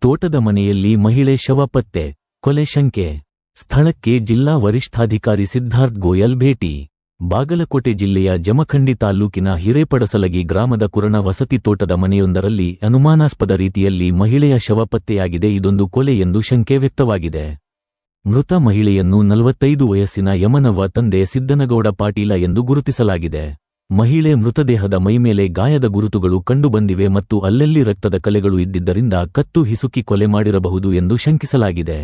ತೋಟದ ಮನೆಯಲ್ಲಿ ಮಹಿಳೆ ಶವ ಪತ್ತೆ, ಕೊಲೆ ಶಂಕೆ. ಸ್ಥಳಕ್ಕೆ ಜಿಲ್ಲಾ ವರಿಷ್ಠಾಧಿಕಾರಿ ಸಿದ್ಧಾರ್ಥ್ ಗೋಯಲ್ ಭೇಟಿ. ಬಾಗಲಕೋಟೆ ಜಿಲ್ಲೆಯ ಜಮಖಂಡಿ ತಾಲ್ಲೂಕಿನ ಹಿರೇಪಡಸಲಗಿ ಗ್ರಾಮದ ಕುರಣ ವಸತಿ ತೋಟದ ಮನೆಯೊಂದರಲ್ಲಿ ಅನುಮಾನಾಸ್ಪದ ರೀತಿಯಲ್ಲಿ ಮಹಿಳೆಯ ಶವ ಪತ್ತೆಯಾಗಿದೆ. ಇದೊಂದು ಕೊಲೆ ಎಂದು ಶಂಕೆ ವ್ಯಕ್ತವಾಗಿದೆ. ಮೃತ ಮಹಿಳೆಯನ್ನು 45 ವಯಸ್ಸಿನ ಯಮನವ್ವ ತಂದೆ ಸಿದ್ದನಗೌಡ ಪಾಟೀಲ ಎಂದು ಗುರುತಿಸಲಾಗಿದೆ. ಮಹಿಳೆ ಮೃತದೇಹದ ಮೈಮೇಲೆ ಗಾಯದ ಗುರುತುಗಳು ಕಂಡುಬಂದಿವೆ ಮತ್ತು ಅಲ್ಲಲ್ಲಿ ರಕ್ತದ ಕಲೆಗಳು ಇದ್ದಿದ್ದರಿಂದ ಕತ್ತು ಹಿಸುಕಿ ಕೊಲೆ ಮಾಡಿರಬಹುದು ಎಂದು ಶಂಕಿಸಲಾಗಿದೆ.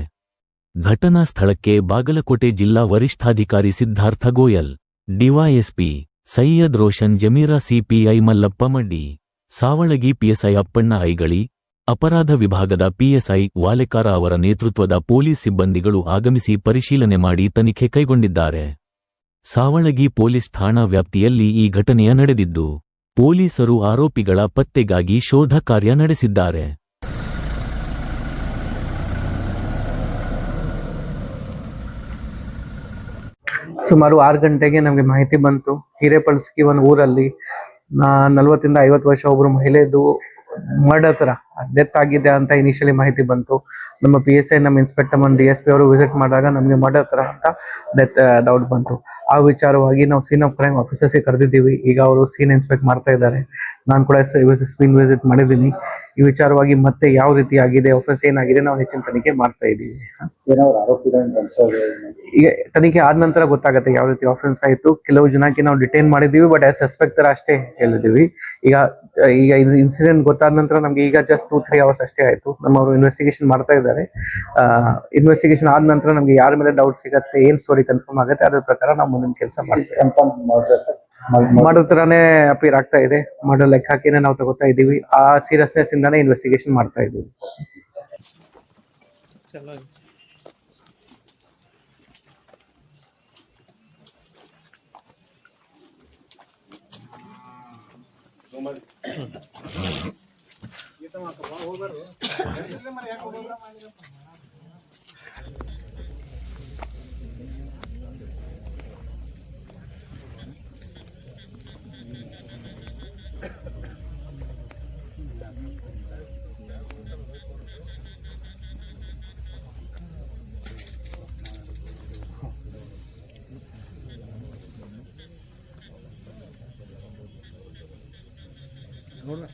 ಘಟನಾ ಸ್ಥಳಕ್ಕೆ ಬಾಗಲಕೋಟೆ ಜಿಲ್ಲಾ ವರಿಷ್ಠಾಧಿಕಾರಿ Siddharth Goyal, DYSP Syed Roshan Jameera, CPI Mallappa Maddi, Savalagi PSI Appanna Aigali, ಅಪರಾಧ ವಿಭಾಗದ ಪಿಎಸ್ಐ ವಾಲೆಕಾರ ಅವರ ನೇತೃತ್ವದ ಪೊಲೀಸ್ ಸಿಬ್ಬಂದಿಗಳು ಆಗಮಿಸಿ ಪರಿಶೀಲನೆ ಮಾಡಿ ತನಿಖೆ ಕೈಗೊಂಡಿದ್ದಾರೆ. ಸಾವಳಗಿ ಪೊಲೀಸ್ ಠಾಣಾ ವ್ಯಾಪ್ತಿಯಲ್ಲಿ ಈ ಘಟನೆಯ ನಡೆದಿದ್ದು, ಪೊಲೀಸರು ಆರೋಪಿಗಳ ಪತ್ತೆಗಾಗಿ ಶೋಧ ಕಾರ್ಯ ನಡೆಸಿದ್ದಾರೆ. ಸುಮಾರು 6 ಗಂಟೆಗೆ ನಮಗೆ ಮಾಹಿತಿ ಬಂತು. ಹಿರೇಪಳಸಗಿ ಒಂದು ಊರಲ್ಲಿ 40 ಇಂದ 50 ವರ್ಷ ಒಬ್ರು ಮಹಿಳೆದು ಮರ್ಡರ್ ಡೆತ್ ಆಗಿದೆ ಅಂತ ಇನಿಷಿಯಲಿ ಮಾಹಿತಿ ಬಂತು. ನಮ್ಮ PSI, ನಮ್ಮ ಇನ್ಸ್ಪೆಕ್ಟರ್, ನಮ್ಮ DSP ಅವರು ವಿಸಿಟ್ ಮಾಡಿದಾಗ ನಮಗೆ ಮರ್ಡರ್ ಅಂತ ಡೆತ್ ಡೌಟ್ ಬಂತು. ಆ ವಿಚಾರವಾಗಿ ನಾವು ಸೀನ್ ಆಫ್ ಕ್ರೈಮ್ ಆಫೀಸರ್ಸ್ಗೆ ಕರೆದಿದ್ದೀವಿ. ಈಗ ಅವರು ಸೀನ್ ಇನ್ಸ್ಪೆಕ್ಟ್ ಮಾಡ್ತಾ ಇದ್ದಾರೆ. ನಾನು ಕೂಡ ಸ್ಪೀನ್ ವಿಸಿಟ್ ಮಾಡಿದ್ದೀನಿ. ಈ ವಿಚಾರವಾಗಿ ಮತ್ತೆ ಯಾವ ರೀತಿ ಆಗಿದೆ, ಆಫೀಸ್ ಏನಾಗಿದೆ, ನಾವು ಹೆಚ್ಚಿನ ತನಿಖೆ ಮಾಡ್ತಾ ಇದ್ದೀವಿ. ಈಗ ತನಿಖೆ ಆದ ನಂತರ ಗೊತ್ತಾಗುತ್ತೆ ಯಾವ ರೀತಿ ಆಫೆನ್ಸ್ ಆಯಿತು. ಕೆಲವು ಜನಕ್ಕೆ ನಾವು ಡಿಟೈನ್ ಮಾಡಿದ್ದೀವಿ, ಬಟ್ ಆಸ್ ಸಸ್ಪೆಕ್ಟರ್ ಅಷ್ಟೇ ಹೇಳಿದ್ದೀವಿ. ಈಗ ಇನ್ಸಿಡೆಂಟ್ ಗೊತ್ತಾದ ನಂತರ ನಮ್ಗೆ ಈಗ ಜಸ್ಟ್ 2-3 ಅವರ್ಸ್ ಅಷ್ಟೇ ಆಯಿತು. ನಮ್ಮವರು ಇನ್ವೆಸ್ಟಿಗೇಷನ್ ಮಾಡ್ತಾ ಇದ್ದಾರೆ. ಇನ್ವೆಸ್ಟಿಗೇಷನ್ ಆದ ನಂತರ ನಮ್ಗೆ ಯಾರ ಮೇಲೆ ಡೌಟ್ ಸಿಗುತ್ತೆ, ಏನ್ ಸ್ಟೋರಿ ಕನ್ಫರ್ಮ್ ಆಗುತ್ತೆ, ಅದ್ರ ಪ್ರಕಾರ ನಾವು ಮುಂದಿನ ಕೆಲಸ ಮಾಡ್ತೀವಿ. ಮಾಡೋ ತರಾನೇ ಅಪೀರ್ ಆಗ್ತಾ ಇದೆ. ಮಾಡೋ ಲೆಕ್ಕ ಹಾಕಿನೇ ನಾವು ತಗೋತಾ ಇದ್ದೀವಿ. ಆ ಸೀರಿಯಸ್ನೆಸ್ ಇಂದಾನೇ ಇನ್ವೆಸ್ಟಿಗೇಷನ್ ಮಾಡ್ತಾ ಇದ್ದೀವಿ. ನೋಡ